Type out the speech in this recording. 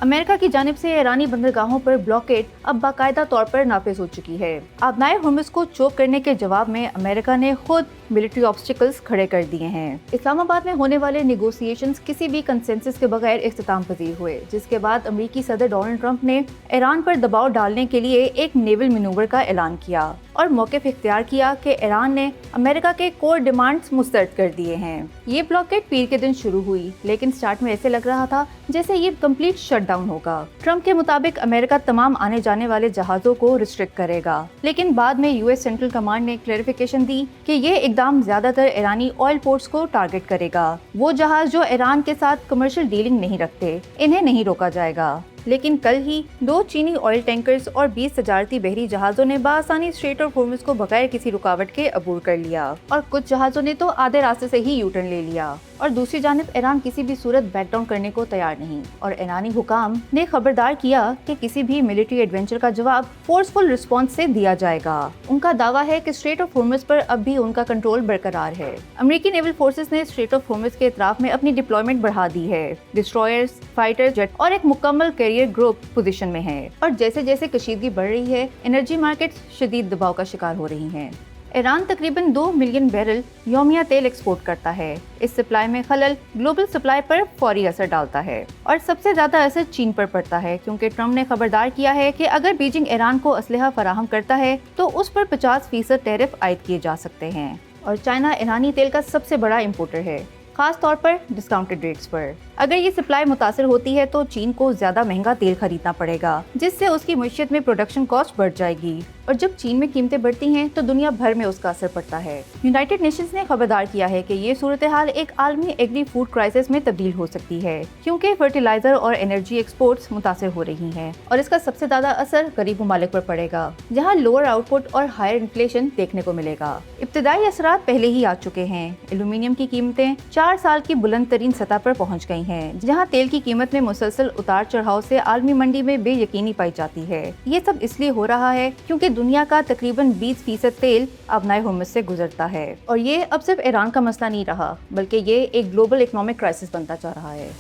امریکہ کی جانب سے ایرانی بندرگاہوں پر بلاکیڈ اب باقاعدہ طور پر نافذ ہو چکی ہے۔ آبنائے ہرمز کو چوک کرنے کے جواب میں امریکہ نے خود ملٹری آبسٹیکلز کھڑے کر دیے ہیں۔ اسلام آباد میں ہونے والے نیگوسیشنز کسی بھی کنسنسس کے بغیر اختتام پذیر ہوئے، جس کے بعد امریکی صدر ڈونلڈ ٹرمپ نے ایران پر دباؤ ڈالنے کے لیے ایک نیول مینوور کا اعلان کیا اور موقف اختیار کیا کہ ایران نے امریکہ کے کور ڈیمانڈز مسترد کر دیے ہیں۔ یہ بلاکیڈ پیر کے دن شروع ہوئی، لیکن سٹارٹ میں ایسے لگ رہا تھا جیسے یہ کمپلیٹ شٹ ڈاؤن ہوگا۔ ٹرمپ کے مطابق امریکہ تمام آنے جانے والے جہازوں کو ریسٹرکٹ کرے گا، لیکن بعد میں یو ایس سینٹرل کمانڈ نے کلیریفیکیشن دی کہ یہ اقدام زیادہ تر ایرانی آئل پورٹس کو ٹارگٹ کرے گا۔ وہ جہاز جو ایران کے ساتھ کمرشل ڈیلنگ نہیں رکھتے، انہیں نہیں روکا جائے گا۔ لیکن کل ہی 2 چینی آئل ٹینکرز اور 20 تجارتی بحری جہازوں نے بآسانی اسٹریٹ آف ہارمز کو بغیر کسی رکاوٹ کے عبور کر لیا، اور کچھ جہازوں نے تو آدھے راستے سے ہی یو ٹرن لے لیا۔ اور دوسری جانب ایران کسی بھی صورت بیک ڈاؤن کرنے کو تیار نہیں، اور ایرانی حکام نے خبردار کیا کہ کسی بھی ملٹری ایڈونچر کا جواب فورسفل رسپانس سے دیا جائے گا۔ ان کا دعویٰ ہے کہ اسٹریٹ آف ہارمز پر اب بھی ان کا کنٹرول برقرار ہے۔ امریکی نیول فورسز نے اسٹریٹ آف ہارمز کے اطراف میں اپنی ڈپلائمنٹ بڑھا دی ہے۔ ڈسٹرائرز، فائٹر جیٹ اور ایک مکمل کیریئر گروپ پوزیشن میں ہے، اور جیسے جیسے کشیدگی بڑھ رہی ہے، انرجی مارکیٹس شدید دباؤ کا شکار ہو رہی ہیں۔ ایران تقریباً 2 ملین بیرل یومیہ تیل ایکسپورٹ کرتا ہے۔ اس سپلائی میں خلل گلوبل سپلائی پر فوری اثر ڈالتا ہے، اور سب سے زیادہ اثر چین پر پڑتا ہے، کیونکہ ٹرمپ نے خبردار کیا ہے کہ اگر بیجنگ ایران کو اسلحہ فراہم کرتا ہے تو اس پر 50% ٹیرف عائد کیے جا سکتے ہیں۔ اور چائنا ایرانی تیل کا سب سے بڑا امپورٹر ہے، خاص طور پر ڈسکاؤنٹڈ ریٹس پر۔ اگر یہ سپلائی متاثر ہوتی ہے تو چین کو زیادہ مہنگا تیل خریدنا پڑے گا، جس سے اس کی معیشت میں پروڈکشن کاسٹ بڑھ جائے گی، اور جب چین میں قیمتیں بڑھتی ہیں تو دنیا بھر میں اس کا اثر پڑتا ہے۔ یونائٹڈ نیشنز نے خبردار کیا ہے کہ یہ صورتحال ایک عالمی ایگری فوڈ کرائسس میں تبدیل ہو سکتی ہے، کیونکہ فرٹیلائزر اور انرجی ایکسپورٹس متاثر ہو رہی ہیں، اور اس کا سب سے زیادہ اثر غریب ممالک پر پڑے گا، جہاں لوور آؤٹ پٹ اور ہائر انفلیشن دیکھنے کو ملے گا۔ ابتدائی اثرات پہلے ہی آ چکے ہیں۔ ایلومینیم کی قیمتیں 4 سال کی بلند ترین سطح پر پہنچ گئی ہیں، جہاں تیل کی قیمت میں مسلسل اتار چڑھاؤ سے عالمی منڈی میں بے یقینی پائی جاتی ہے۔ یہ سب اس لیے ہو رہا ہے کیونکہ دنیا کا تقریباً 20% تیل آبنائے ہرمز سے گزرتا ہے، اور یہ اب صرف ایران کا مسئلہ نہیں رہا، بلکہ یہ ایک گلوبل اکنامک کرائسس بنتا جا رہا ہے۔